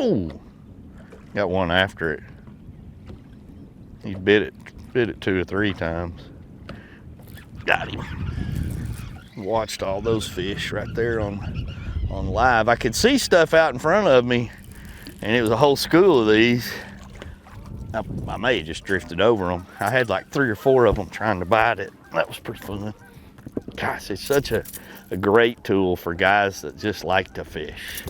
Oh, got one after it. He bit it 2 or 3 times. Got him. Watched all those fish right there on live. I could see stuff out in front of me, and it was a whole school of these. I may have just drifted over them. I had like 3 or 4 of them trying to bite it. That was pretty fun. Gosh, it's such a great tool for guys that just like to fish.